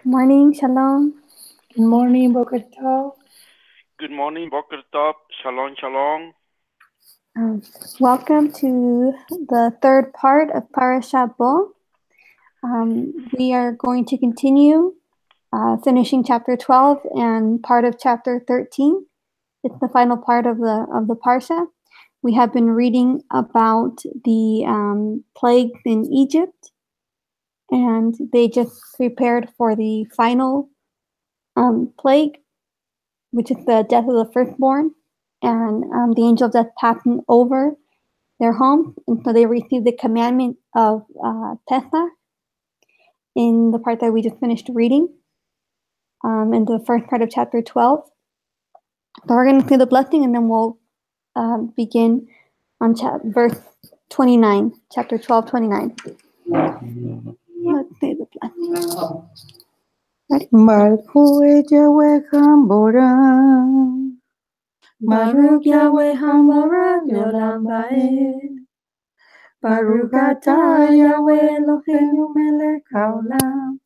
Good morning, Shalom. Good morning, Boker Tov. Good morning, Boker Tov. Shalom, shalom. Welcome to the third part of Parshah Bo. We are going to continue finishing chapter 12 and part of chapter 13. It's the final part of the Parsha. We have been reading about the plague in Egypt, and they just prepared for the final plague, which is the death of the firstborn, and the angel of death passing over their home, and so they received the commandment of Pesach in the part that we just finished reading, in the first part of chapter 12. So we're going to say the blessing, and then we'll begin on verse 29, chapter 12, 29. Let's say the blessing. Baruch Yahweh Hamboram. Baruch Yahweh Hamboram Yolam Ba'ed. Baruch Atah Yahweh Eloheinu Melech Haolam.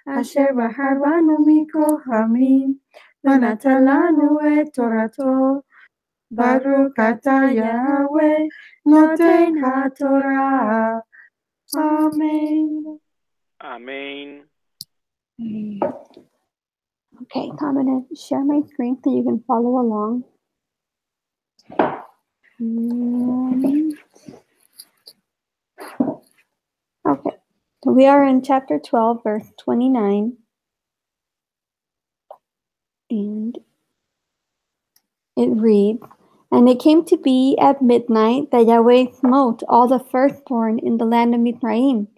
Asher Bahar Banu Mikol Hamim. V'natan lanu et Torato. Baruch Atah Yahweh Noten HaTorah. Amen. Amen. Okay, so I'm going to share my screen so you can follow along. Okay, so we are in chapter 12, verse 29. And it reads, "And it came to be at midnight that Yahweh smote all the firstborn in the land of Mizraim,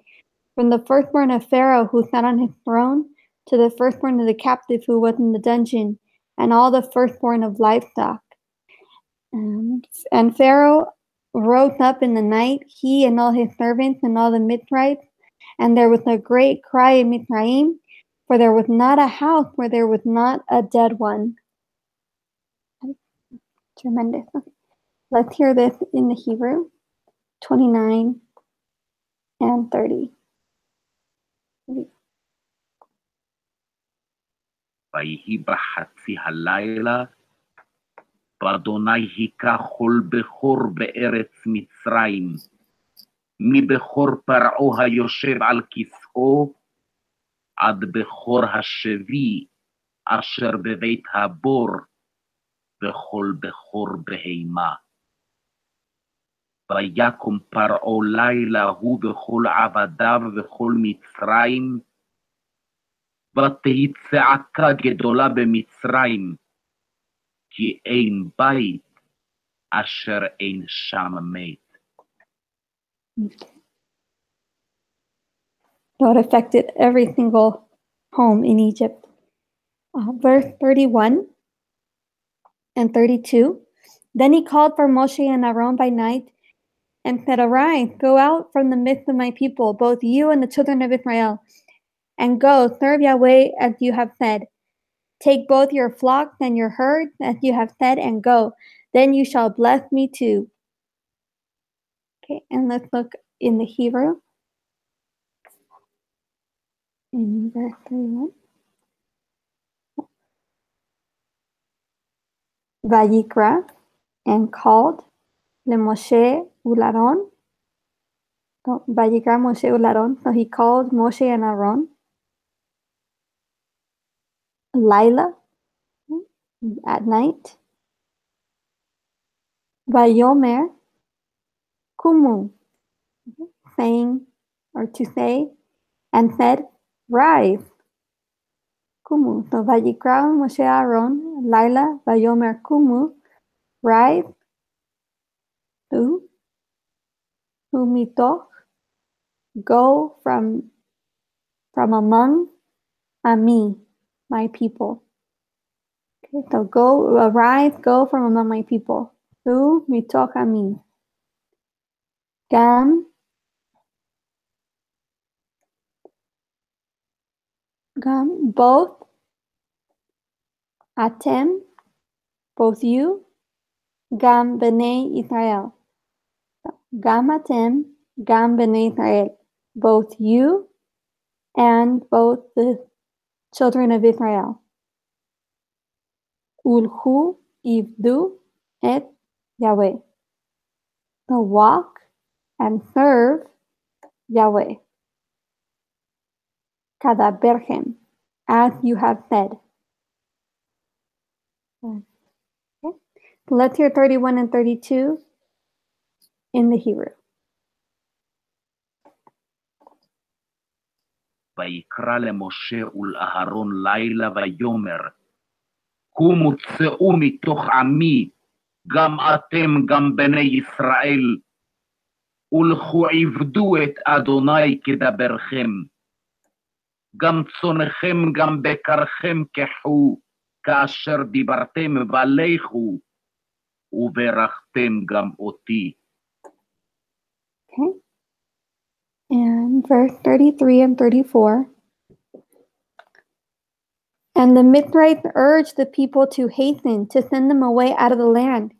from the firstborn of Pharaoh who sat on his throne, to the firstborn of the captive who was in the dungeon, and all the firstborn of livestock. And Pharaoh rose up in the night, he and all his servants and all the Mizrahites, and there was a great cry in Mizraim, for there was not a house where there was not a dead one." Tremendous. Okay. Let's hear this in the Hebrew, 29 and 30. ויהי בחצי הלילה, ואדוני היכה כל בכור בארץ מצרים, מבכור פרעה היושב על כסאו, עד בכור השבי אשר בבית הבור, וכל בכור בהמה. ויקום פרעה לילה הוא וכל עבדיו וכל מצרים, ותהי צעקה גדולה במצרים, כי אין בית אשר אין שם מת. So it affected every single home in Egypt. Verse 31 and 32. "Then he called for Moshe and Aaron by night and said, 'Arise, go out from the midst of my people, both you and the children of Israel, and go, serve Yahweh as you have said. Take both your flocks and your herds as you have said, and go. Then you shall bless me too.'" Okay, and let's look in the Hebrew. In verse 31. Vayikra, and called Moshe Ularon. So, Vayikra Moshe Ularon. So he called Moshe and Aaron. Lila, at night. Vayomer Kumu, saying or to say, and said, "Rise." Kumu. So Vayikra Moshe Aaron, Lila, Vayomer Kumu, rise. Mitoch, go from among Ami, my people. Okay, so go, arise, go from among my people. Mitoch Ami. Gam, both. Atem, both you. Gam b'nei Israel. Gam atem, gam b'nei Israel. Both you and both the children of Israel. Ulhu ivdu et Yahweh. So walk and serve Yahweh. Kadaberhem, as you have said. Okay. Let's hear 31 and 32 in the Hebrew. ויקרא למשה ולאהרון לילה ויאמר, קומו צאו מתוך עמי, גם אתם גם בני ישראל, ולכו עבדו את אדוני כדברכם. גם צונכם גם בקרכם קחו, כאשר דיברתם ולכו, וברכתם גם אותי. Okay. And verse 33 and 34. And the Mithrites urged the people to hasten to send them away out of the land,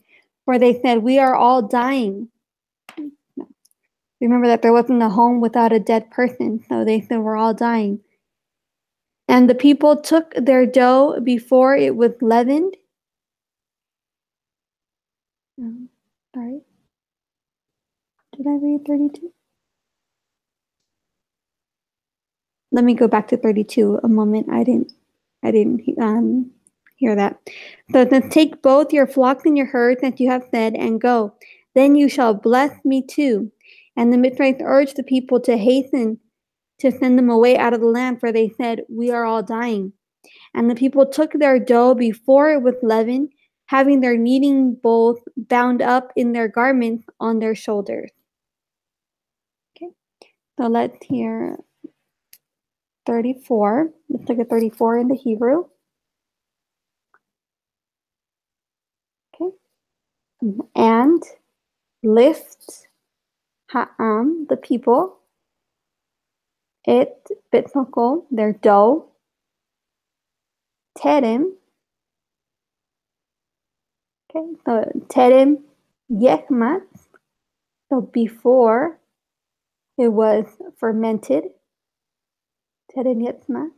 for they said, we are all dying. Remember that there wasn't a home without a dead person, so they said, we're all dying. And the people took their dough before it was leavened. Sorry. Did I read 32? Let me go back to 32 a moment. I didn't hear that. So then take both your flocks and your herds that you have said and go. Then you shall bless me too. And the Mithrites urged the people to hasten to send them away out of the land, for they said, we are all dying. And the people took their dough before it was leavened, having their kneading bowls bound up in their garments on their shoulders. Okay, so let's hear 34. Let's look at 34 in the Hebrew. Okay. And lift ha'am, the people, it bitmokol, their dough, terem. Okay, so terem yechmat, so before it was fermented. Terem yechmat.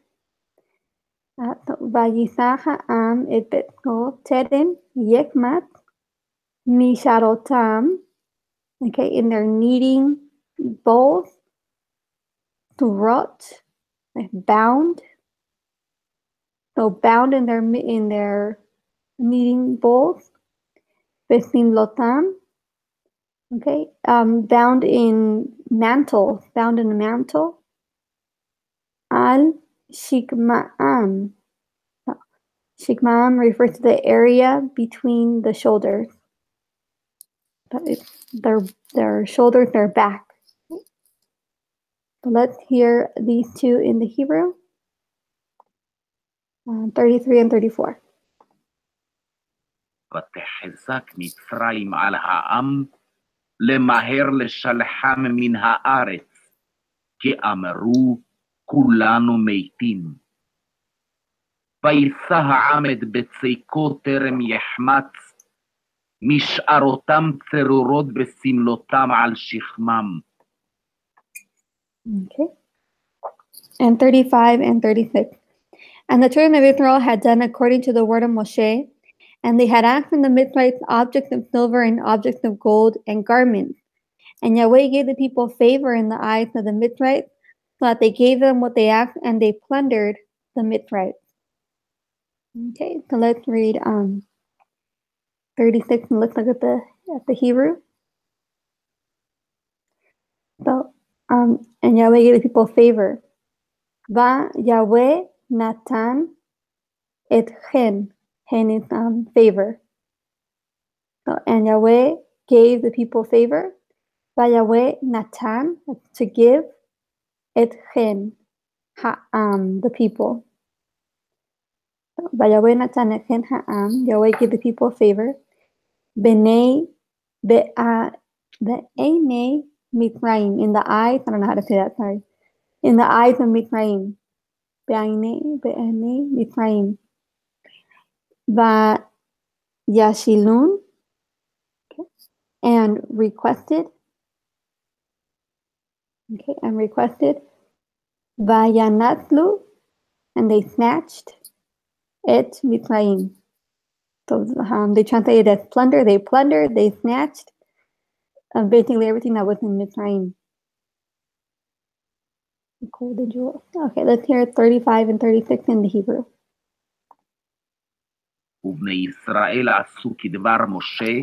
Vayisach ha'am et bitmokol terem yechmat misharotam. Okay, in their kneading bowls, surot, like bound. So bound in their kneading bowls. Besimlotam. Okay, bound in mantles, bound in a mantle. Al shikma'am. So, shikma'am refers to the area between the shoulders. Their shoulders, their back. So let's hear these two in the Hebrew. 33 and 34. ותחזק מצרים על העם, למהר לשלחם מן הארץ, כי אמרו כולנו מתים. וישא העם את בצקו טרם יחמץ, משארותם צרורות בסמלותם על שכמם. Okay. And 35 and 36. And the children of Israel had done according to the word of Moshe, and they had asked from the Mithrites objects of silver and objects of gold and garments. And Yahweh gave the people favor in the eyes of the Mithrites, so that they gave them what they asked, and they plundered the Mithrites. Okay, so let's read 36 and let's look at the Hebrew. So, and Yahweh gave the people favor. Va Yahweh Natan et Chen. Chen is favor. So, and Yahweh gave the people favor. Va Yahweh Natan, to give, et Chen, the people. So, Va Yahweh Natan et Chen ha'am, Yahweh gave the people favor. Benei be'enei Mitzrayim, in the eyes, I don't know how to say that, sorry. In the eyes of Mitzrayim. Be'enei Mitzrayim. Va Yashilun, okay, and requested. Okay, and requested. Va Yanatlu and they snatched et Mitzrayim. So they translated as plunder. They plundered, they snatched basically everything that was in Mitzrayim. Cool, did you? Okay, let's hear 35 and 36 in the Hebrew. ובני ישראל עשו כדבר משה,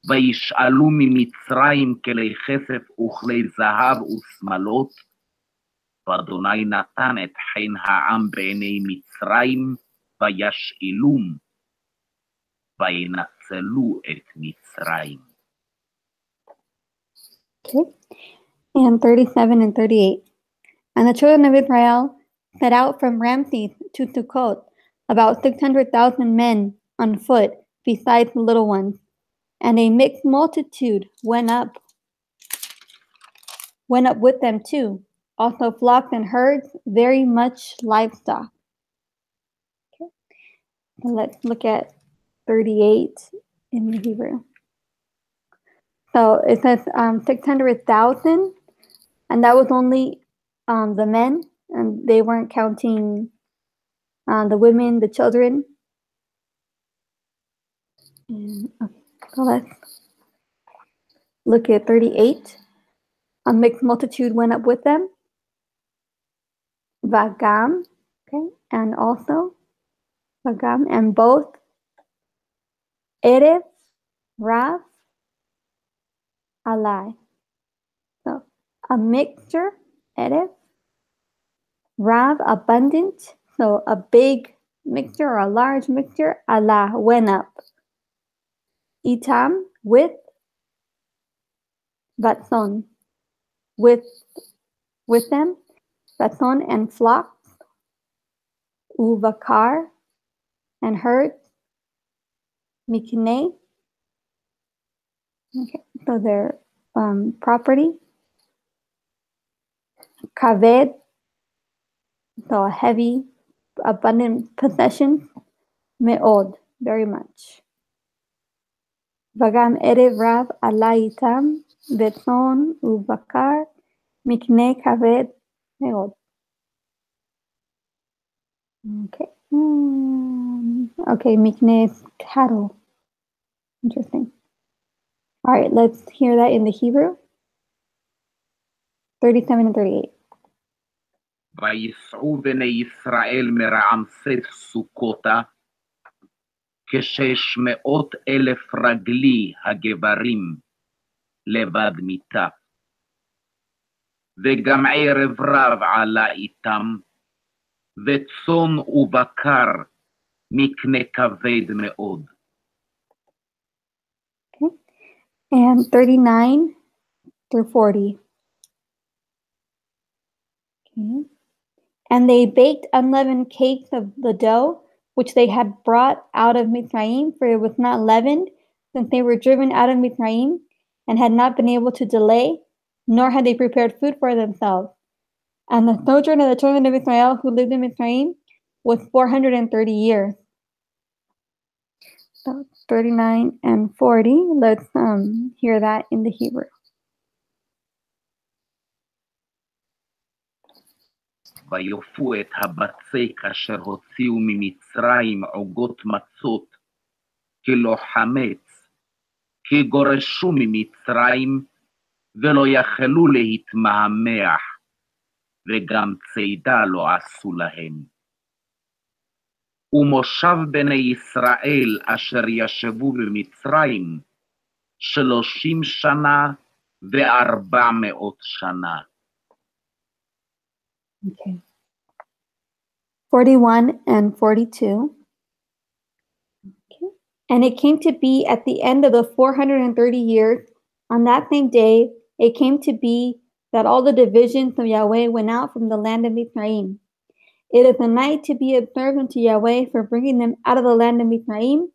וישאלו ממצרים כלי כסף וכלי זהב ושמלות, ואדוני נתן את חן העם בעיני מצרים, וישאלום, וינצלו את מצרים. Okay, and 37 and 38. And the children of Israel set out from Ramses to Sukkot, about 600,000 men on foot, besides the little ones. And a mixed multitude went up with them too, also flocks and herds, very much livestock. Okay. And let's look at 38 in the Hebrew. So it says 600,000, and that was only the men, and they weren't counting the women, the children. And, so let's look at 38. A mixed multitude went up with them. Vagam, okay, and also Vagam, and both Erev, Rav, Alai. So a mixture, Erev, Rav, abundant, so a big mixture or a large mixture, Allah, went up. Itam, with, Vatson, with them, Vatson and flocks, Uvakar and herds, Mikne, okay, so their property, Kaved, so a heavy, abundant possession, Me'od, very much. Vagam Erev Rav Alaitam, Beton Uvakar, Mikne Kaved, Me'od. Okay. Okay, Mikne cattle. Interesting. All right, let's hear that in the Hebrew. 37 and 38. ויסעו בני ישראל מרעמסס סוכותה, 600,000 רגלי הגברים לבד מיתה. וגם ערב רב עלה איתם, וצאן ובקר מקנה כבד מאוד. Okay. And 39 through 40. Okay. And they baked unleavened cakes of the dough, which they had brought out of Mitzrayim, for it was not leavened, since they were driven out of Mitzrayim, and had not been able to delay, nor had they prepared food for themselves. And the sojourn of the children of Israel who lived in Mitzrayim was 430 years. So 39 and 40, let's hear that in the Hebrew. ויופו את הבצק אשר הוציאו ממצרים עוגות מצות, כלא חמץ, כי גורשו ממצרים, ולא יכלו להתמהמח, וגם צידה לא עשו להם. ומושב בני ישראל אשר ישבו במצרים, 30 שנה ו400 שנה. Okay. 41 and 42. Okay. And it came to be at the end of the 430 years, on that same day, it came to be that all the divisions of Yahweh went out from the land of Mitzrayim. It is a night to be observed unto Yahweh for bringing them out of the land of Mitzrayim.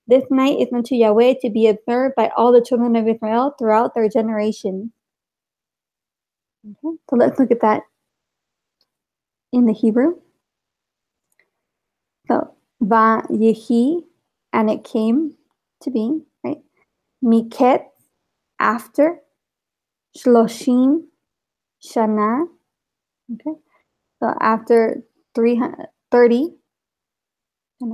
This night is unto Yahweh to be observed by all the children of Israel throughout their generations. Okay. So let's look at that in the Hebrew. So, va-yehi, and it came to be, right? Miket, after, shloshim, shana, okay? So after 330. I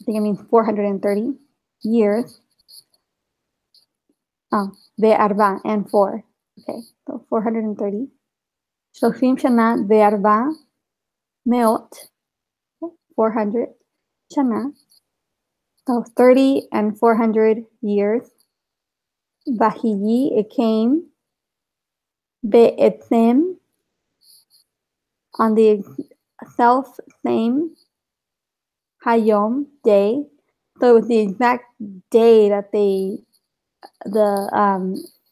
think it means 430 years. Ve'arba and 4. Okay, so 430. Shoshim Shana Ve'arba Meot. 400 Shana. So 30 and 400 years. Vahiyi, it came. Be'etzem, on the self same Hayom, day. So it was the exact day that the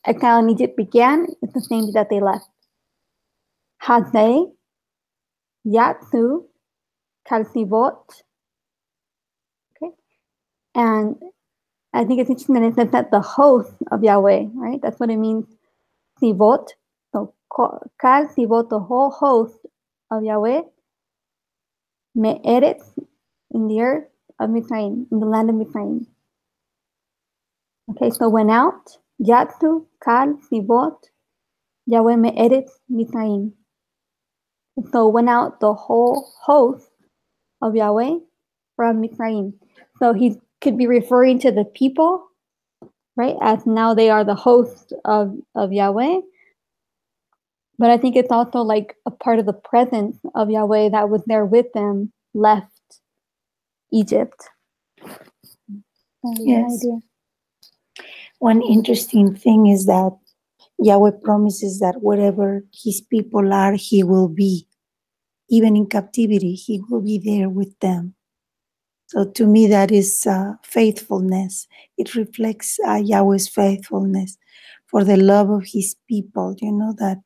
exile in Egypt began. It's the same day that they left. Hazeh, Yatsu, Kalsivot. Okay. And I think it's interesting that it says that the host of Yahweh, right? That's what it means. Sivot. So Kal Sivot, the whole host of Yahweh. Me'eretz, in the earth of Mitzrayim, in the land of Mitzrayim. Okay, so went out. Yatsu, Kal, Sivot, Yahweh Me'eretz, Mitzrayim. So went out the whole host of Yahweh from Mitzrayim. So he could be referring to the people, right? As now they are the host of Yahweh. But I think it's also like a part of the presence of Yahweh that was there with them, left Egypt. Yes. One interesting thing is that Yahweh promises that wherever his people are, he will be. Even in captivity, he will be there with them. So to me, that is faithfulness. It reflects Yahweh's faithfulness for the love of his people. You know, that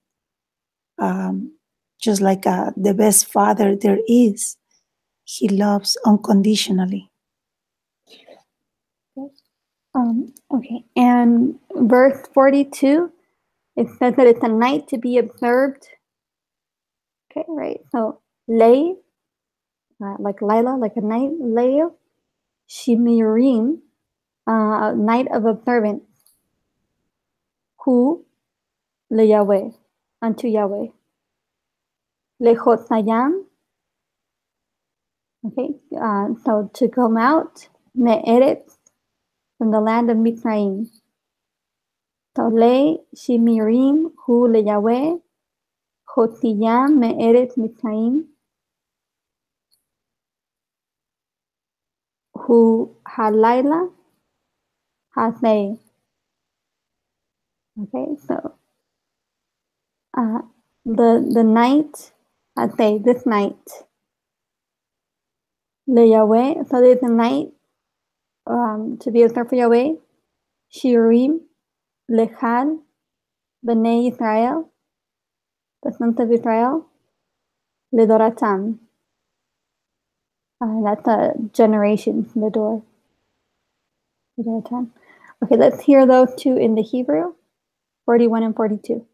just like the best father there is, he loves unconditionally. Okay, and verse 42, it says that it's a night to be observed. Okay, right. So, lay, like Lila, like a night, lay, shimirim, night of observance. Who, le Yahweh, unto Yahweh. Lechotzayam. Okay, so to come out, me'eretz, from the land of Mitzrayim. So, le shimirim, who le Yahweh. Chotiyam me'eretz Mitzrayim, hu halayla hasei. Okay, so the night, hasei, this night. Le Yahweh, so there's a night to be observed for Yahweh. Shirim, lechad, b'nei Israel, the sons of Israel. Ledoratam. That's a generation, Ledor. Ledoratam. Okay, let's hear those two in the Hebrew, 41 and 42.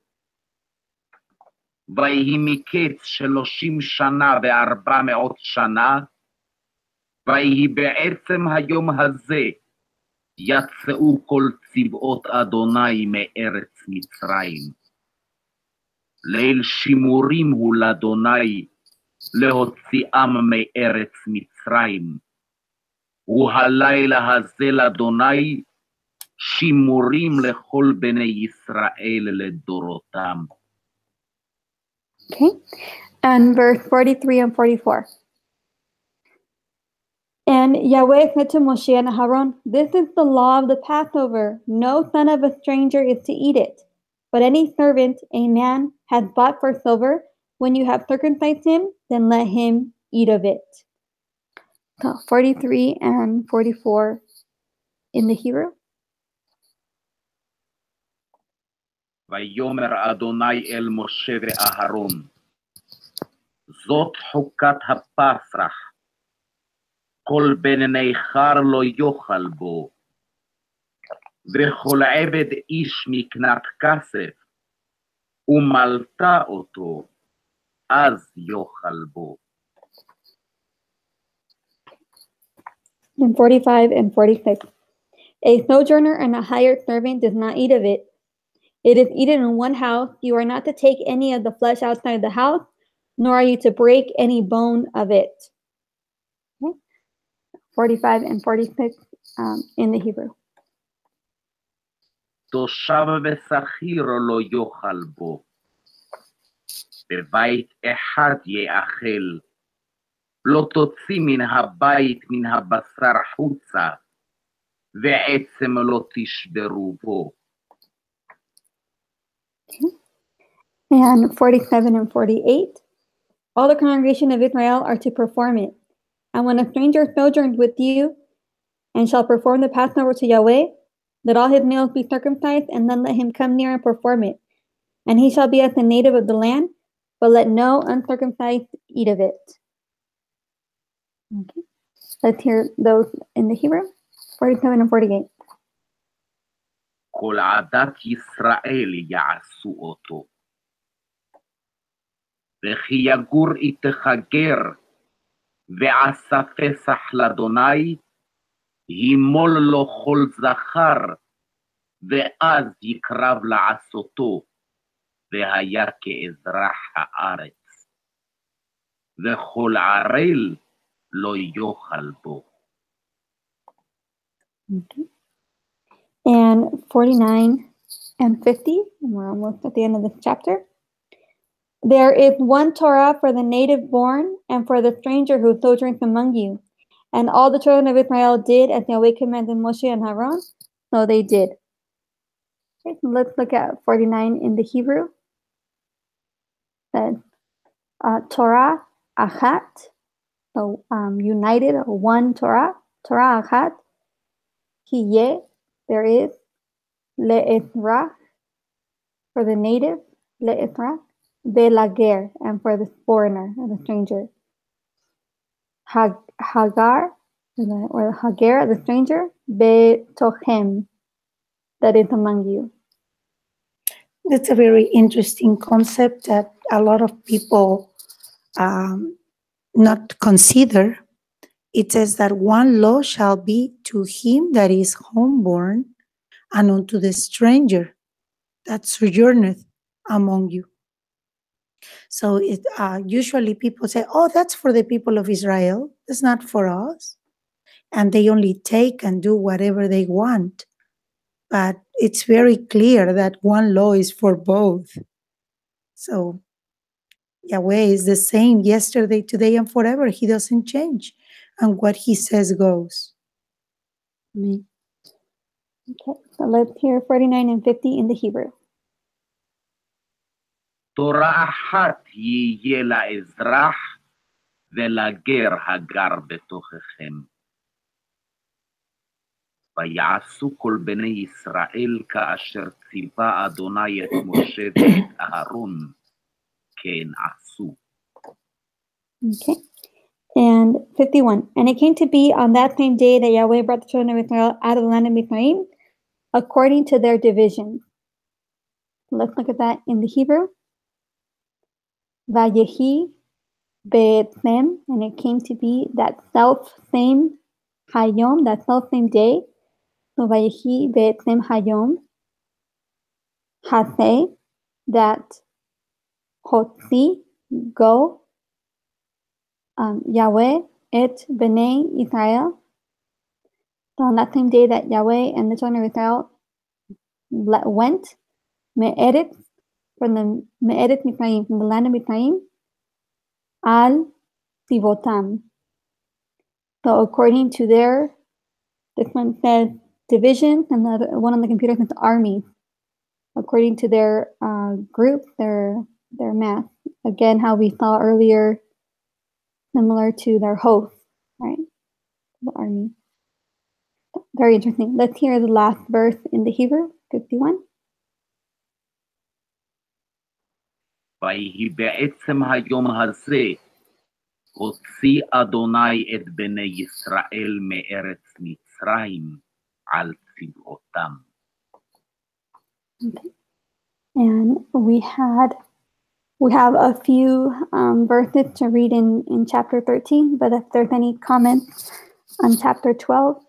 ויהי מקץ 30 שנה ו400 שנה, ויהי בעצם היום הזה, יצאו כל צבאות אדוני מארץ מצרים. ליל שימורים הוא לאדוני, להוציאם מארץ מצרים. והלילה הזה לאדוני, שימורים לכל בני ישראל לדורותם. Okay, and verse 43 and 44. And Yahweh said to Moshe and Aaron, this is the law of the Passover. No son of a stranger is to eat it. But any servant a man has bought for silver, when you have circumcised him, then let him eat of it. So 43 and 44 in the Hebrew. ויאמר אדוני אל משה ואהרון, זאת חוקת הפסח, כל בן נכר לא יאכל בו, וכל עבד איש מקנת כסף, ומלת אותו, אז יאכל בו. In 45 and 46. A sojourner and a hired servant does not eat of it. It is eaten in one house. You are not to take any of the flesh outside the house, nor are you to break any bone of it. Okay. 45 and 46 in the Hebrew. תושב ושכיר לא יאכל בו, בבית אחד יאכל, לא תוציא מן הבית מן הבשר חוצה, ועצם לא תשברו בו. And 47 and 48, all the congregation of Israel are to perform it. And when a stranger sojourns with you and shall perform the Passover to Yahweh, let all his males be circumcised, and then let him come near and perform it. And he shall be as a native of the land, but let no uncircumcised eat of it. Okay. Let's hear those in the Hebrew, 47 and 48. כל עדת ישראל יעשו אותו. וכי יגור איתך גר, ועשה פסח לאדוני, ימול לו כל זכר, ואז יקרב לעשותו, והיה כאזרח הארץ. וכל ערל לא יאכל בו. Okay. And 49 and 50, and we're almost at the end of this chapter. There is one Torah for the native born and for the stranger who sojourns among you. And all the children of Israel did as Yahweh commanded Moshe and Aaron, so they did. Okay, so let's look at 49 in the Hebrew. It says Torah Achat, so united, one Torah, Torah Achat, Hiye, there is, Le'ezrach, for the native, Le'ezrach, Ve'lager, and for the foreigner, or the stranger. Hagar, or Hagar, the stranger, Betochem, that is among you. That's a very interesting concept that a lot of people not consider. It says that one law shall be to him that is homeborn and unto the stranger that sojourneth among you. So it usually people say, oh, that's for the people of Israel. That's not for us. And they only take and do whatever they want. But it's very clear that one law is for both. So Yahweh is the same yesterday, today, and forever. He doesn't change. And what he says goes. Amen. Okay, so let's hear 49 and 50 in the Hebrew. תורה אחת יהיה לאזרח ולגר הגר בתוככם. ויעשו כל בני ישראל כאשר ציווה אדוני את משה ואת אהרון, כן עשו. Okay. And 51. And it came to be on that same day that Yahweh brought the children of Israel out of the land of Mizraim, according to their division. Let's look at that in the Hebrew. Vayehi be'etzem, and it came to be that self-same hayom, that self-same day. So vayehi be'etzem hayom, haseh, that hotzi, go, Yahweh et bnei Israel. So on that same day that Yahweh and the children of Israel went, me'eretz, from the me'eretz Mizraim, from the land of Mizraim, al sivotam. So according to their, this one says divisions, and the other one on the computer says armies. According to their group, their mass. Again, how we saw earlier, similar to their host, right? The army. Very interesting. Let's hear the last verse in the Hebrew, 51. ויהי בעצם היום הזה, הוציא אדוני את בני ישראל מארץ מצרים על צבאותם. Okay. And we have a few verses to read in chapter 13, but if there's any comments on chapter 12,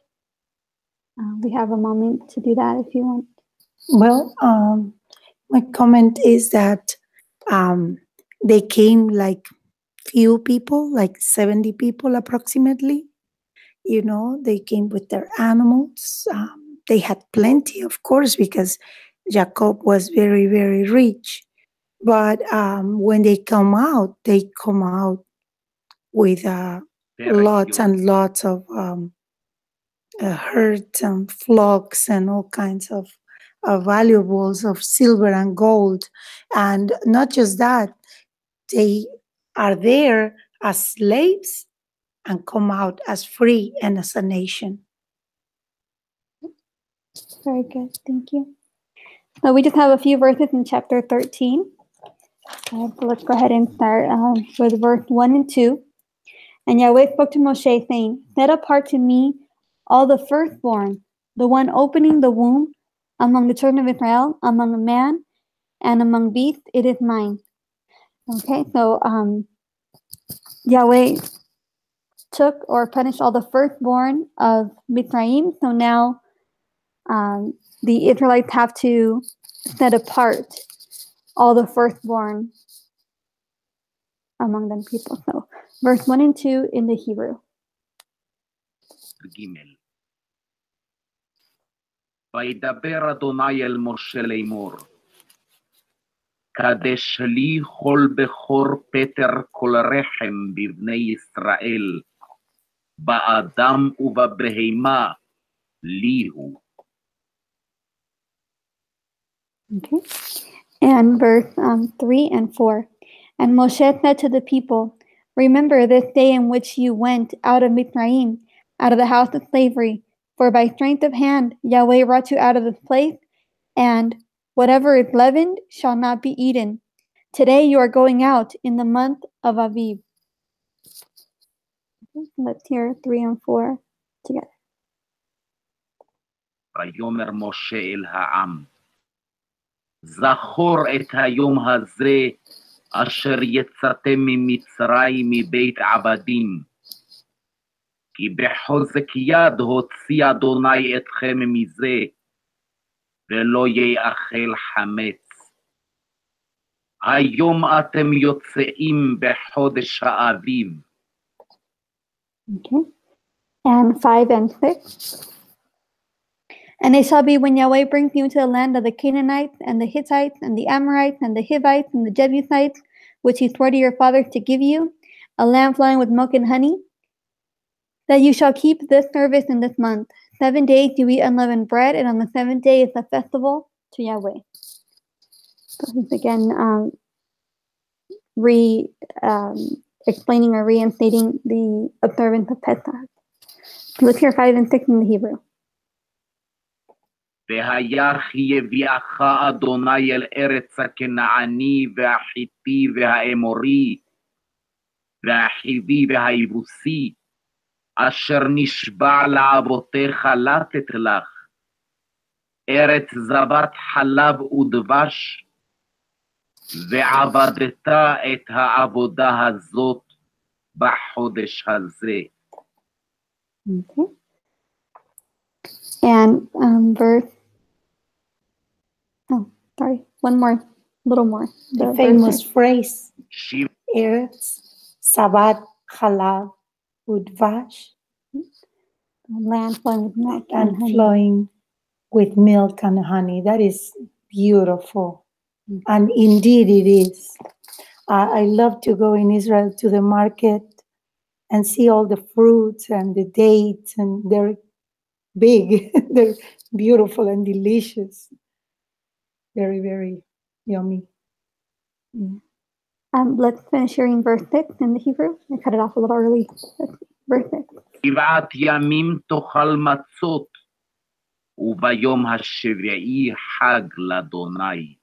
we have a moment to do that if you want. Well, my comment is that they came like few people, like 70 people approximately. You know, they came with their animals. They had plenty, of course, because Jacob was very, very rich. But when they come out with lots and lots of herds and flocks and all kinds of valuables of silver and gold. And not just that, they are there as slaves and come out as free and as a nation. Very good. Thank you. So we just have a few verses in chapter 13. So let's go ahead and start with verse 1 and 2. And Yahweh spoke to Moshe, saying, set apart to me all the firstborn, the one opening the womb among the children of Israel, among a man and among beasts, it is mine. Okay, so Yahweh took or punished all the firstborn of Mitzrayim. So now the Israelites have to set apart all the firstborn among them people. So verse 1 and 2 in the Hebrew. וידבר אדוני אל משה לאמור, קדש לי כל בכור פטר כל רחם בבני ישראל, באדם ובבהמה לי הוא. Okay. And verse 3 and 4. And Moshe said to the people, remember this day in which you went out of Mitzrayim, out of the house of slavery, for by strength of hand Yahweh brought you out of this place, and whatever is leavened shall not be eaten. Today you are going out in the month of Aviv. Okay, let's hear 3 and 4 together. ויאמר משה אל העם, זכור את היום הזה אשר יצאתם ממצרים מבית עבדים, כי בחוזק יד הוציא אדוני אתכם מזה, ולא יאכל חמץ. היום אתם יוצאים בחודש האביב. Okay. And 5 and 6. And it shall be when Yahweh brings you into the land of the Canaanites and the Hittites and the Amorites and the Hivites and the Jebusites, which he swore to your fathers to give you, a land flowing with milk and honey, that you shall keep this service in this month. 7 days you eat unleavened bread, and on the 7th day is a festival to Yahweh. So he's again explaining or reinstating the observance of Pesach. Let's hear 5 and 6 in the Hebrew. והיה כי יביאך אדוני אל ארץ הכנעני והחיתי והאמורי והחיבי והיבוסי, אשר נשבע לאבותיך לתת לך, ארץ זבת חלב ודבש, ועבדת את העבודה הזאת בחודש הזה. Okay. And verse, one more, a little more. The famous phrase, Eretz, Sabat, Chalav, Udvash. Land flowing with milk and flowing with milk and honey. That is beautiful. And indeed it is. I love to go in Israel to the market and see all the fruits and the dates, and they're big. They're beautiful and delicious. Very, very yummy. Let's finish hearing verse 6 in the Hebrew. I cut it off a little early. Verse 6. 7 ימים תאכל מצות, וביום השביעי חג לאדוני.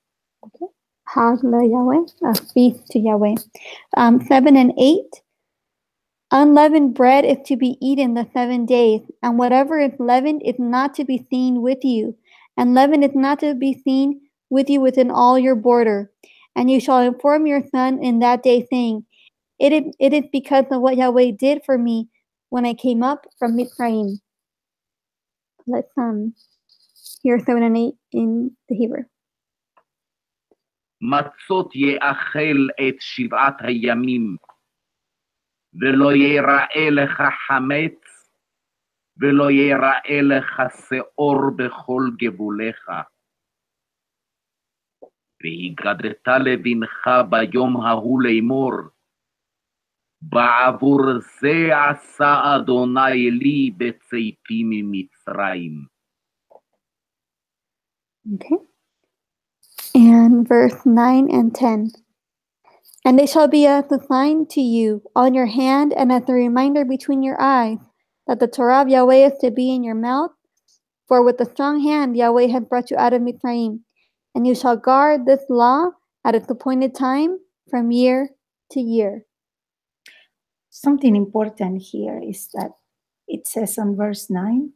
Hag Yahweh, a feast to Yahweh. 7 and 8. Unleavened bread is to be eaten the 7 days, and whatever is leavened is not to be seen with you, and leaven is not to be seen with you within all your border. And you shall inform your son in that day, saying, It is because of what Yahweh did for me when I came up from Mitzrayim. Let's hear 7 and 8 in the Hebrew. מצות יאכל את 7 הימים, ולא ייראה לך חמץ, ולא ייראה לך שאור בכל גבוליך. והגדת לבנך ביום ההוא לאמור, בעבור זה עשה אדוני לי בצאתי ממצרים. Okay. And verse 9 and 10. And it shall be as a sign to you on your hand and as a reminder between your eyes that the Torah of Yahweh is to be in your mouth. For with a strong hand Yahweh has brought you out of Mitzrayim. And you shall guard this law at its appointed time from year to year. Something important here is that it says on verse 9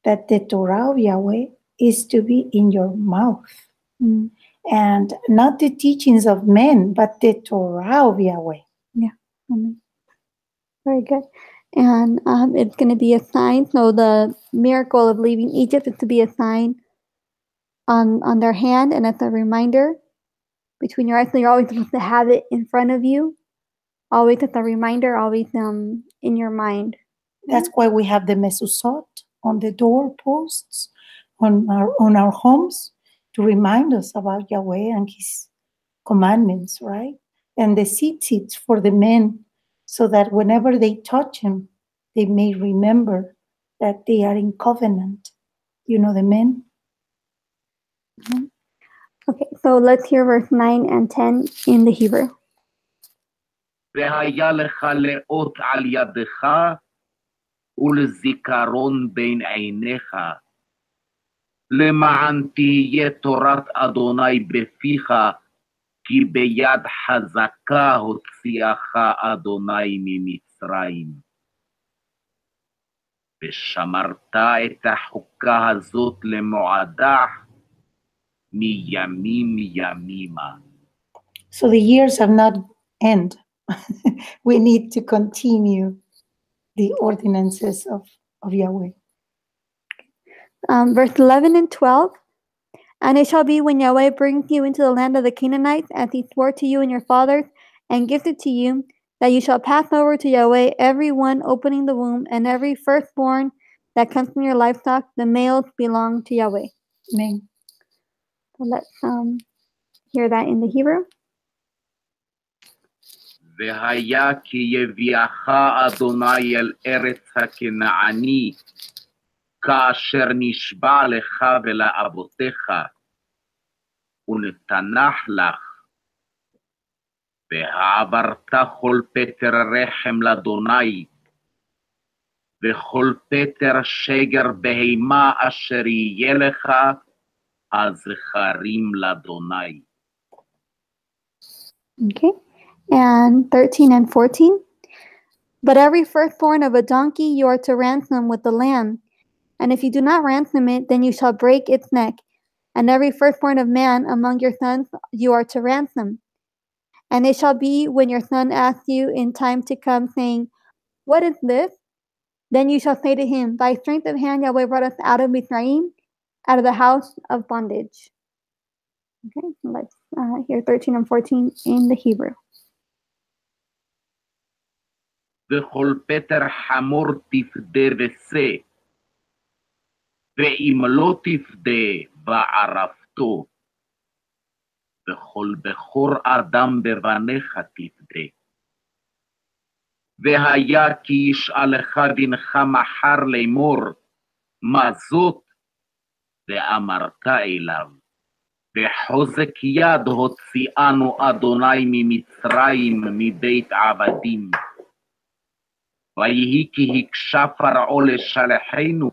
that the Torah of Yahweh is to be in your mouth. Mm. And not the teachings of men, but the Torah of Yahweh. Yeah. Very good. And it's going to be a sign. So the miracle of leaving Egypt is to be a sign on their hand and as a reminder between your eyes. So you're always supposed to have it in front of you. Always as a reminder, always in your mind. That's why we have the mezuzot on the doorposts, on our homes, to remind us about Yahweh and His commandments, right? And the tzitzit for the men, so that whenever they touch Him, they may remember that they are in covenant. You know, the men. Mm-hmm. Okay, so let's hear verse 9 and 10 in the Hebrew. והיה לך לאות על ידך ולזיכרון בין עיניך, למען תהיה תורת אדוני בפיך, כי ביד חזקה הוציאך אדוני ממצרים. ושמרת את החוקה הזאת למועדה מימים ימימה. So the years have not end. We need to continue the ordinances of Yahweh. Verse 11 and 12. And it shall be when Yahweh brings you into the land of the Canaanites, as He swore to you and your fathers, and gives it to you, that you shall pass over to Yahweh every one opening the womb, and every firstborn that comes from your livestock, the males belong to Yahweh. Amen. So let's hear that in the Hebrew. והיה כי יביאך אדוני אל ארץ הכנעני, כאשר נשבע לך ולאבותיך, ונתנח לך, והעברת כל פטר רחם לאדוני, וכל פטר שגר בהמה אשר יהיה לך, הזכרים לאדוני. Okay. And 13 and 14. But every firstborn of a donkey you are to ransom with the lamb. And if you do not ransom it, then you shall break its neck. And every firstborn of man among your sons you are to ransom. And it shall be when your son asks you in time to come, saying, What is this? Then you shall say to him, By strength of hand Yahweh brought us out of Mitzrayim, out of the house of bondage. Okay, let's hear 13 and 14 in the Hebrew. וכל פטר חמור תפדה ושא, ואם לא תפדה וערפתו, וכל בכור אדם בבניך תפדה. והיה כי ישאלך בנך מחר לאמור, מה זאת? ואמרת אליו, בחוזק יד הוציאנו אדוני ממצרים מבית עבדים. ויהי כי הקשה פרעה לשלחנו.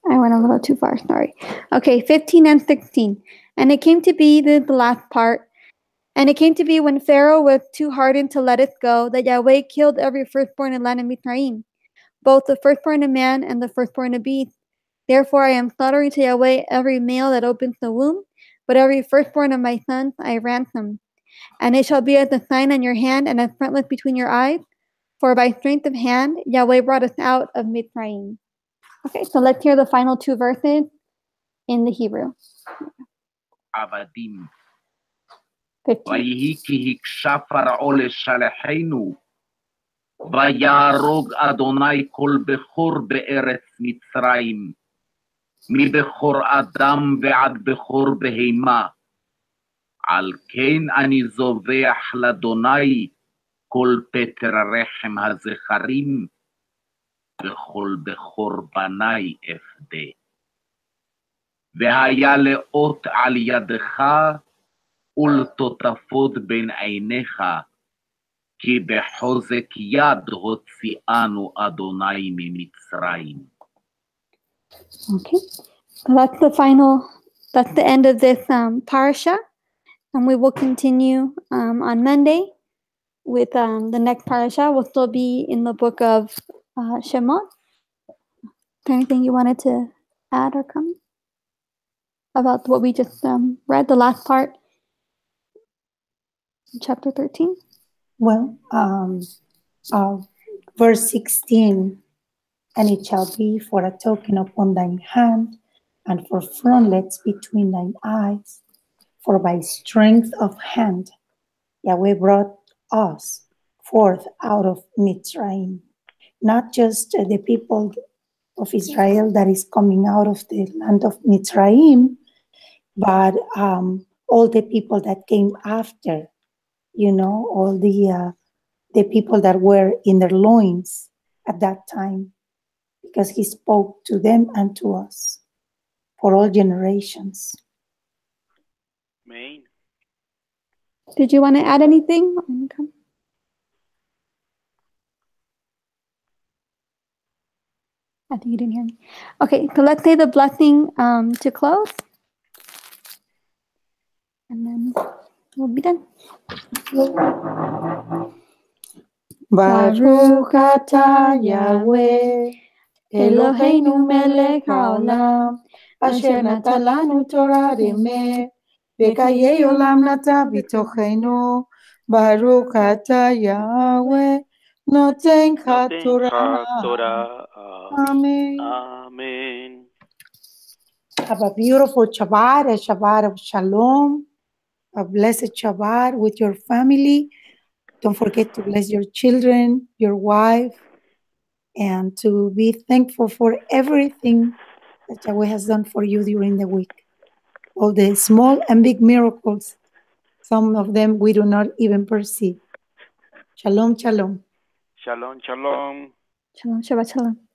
I went a little too far, sorry. Okay, 15 and 16. And it came to be, this is the last part, and it came to be when Pharaoh was too hardened to let us go, that Yahweh killed every firstborn in land of Mitzrayim, both the firstborn of man and the firstborn of beast. Therefore I am slaughtering to Yahweh every male that opens the womb, but every firstborn of my sons I ransom. And it shall be as a sign on your hand and as frontlets between your eyes, for by strength of hand Yahweh brought us out of Mitzrayim. Okay, so let's hear the final two verses in the Hebrew. עבדים. 15. ויהי כי הקשה פרעה לשלחנו, ויהרוג אדוני כל בכור בארץ מצרים, מבכור אדם ועד בכור בהמה. על כן אני זובח לאדוני כל פטר רחם הזכרים, וכל בכור בני אפדה. והיה לאות על ידך ולטוטפות בין עיניך, כי בחוזק יד הוציאנו אדוני ממצרים. Okay, so that's the end of this parsha, and we will continue on Monday with the next parasha. We'll still be in the book of Shemot. Is there anything you wanted to add or comment about what we just read, the last part, chapter 13? Well, verse 16, and it shall be for a token upon thine hand, and for frontlets between thine eyes, for by strength of hand Yahweh brought us forth out of Mitzrayim. Not just the people of Israel that is coming out of the land of Mitzrayim, but all the people that came after, all the people that were in their loins at that time, because he spoke to them and to us for all generations. Amen. Did you want to add anything? I think you didn't hear me. Okay, so let's say the blessing to close. And then we'll be done. Baruch atah Yahweh, Eloheinu melech haolam, asher natan lanu Torah emet, v'chayei olam natan b'tochenu. Baruch atah Yahweh, notencha Torah. Amen. Amen. Have a beautiful Shabbat, a Shabbat of Shalom, a blessed Shabbat with your family. Don't forget to bless your children, your wife, and to be thankful for everything that Yahweh has done for you during the week. All the small and big miracles, some of them we do not even perceive. Shalom, shalom. Shalom, shalom. Shalom, Shabbat Shalom.